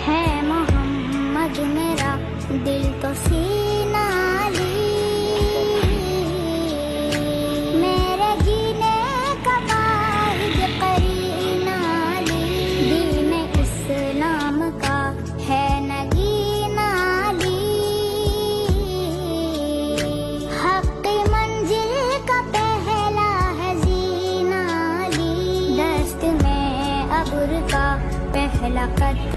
ہے محمد میرا دل تو سینہ علی، میرے جینے کا واحد قرین علی، دین اسلام کا ہے نگین علی، حق کی منزل کا پہلا ہے زین علی، دست میں ابر کا پہلا قطرہ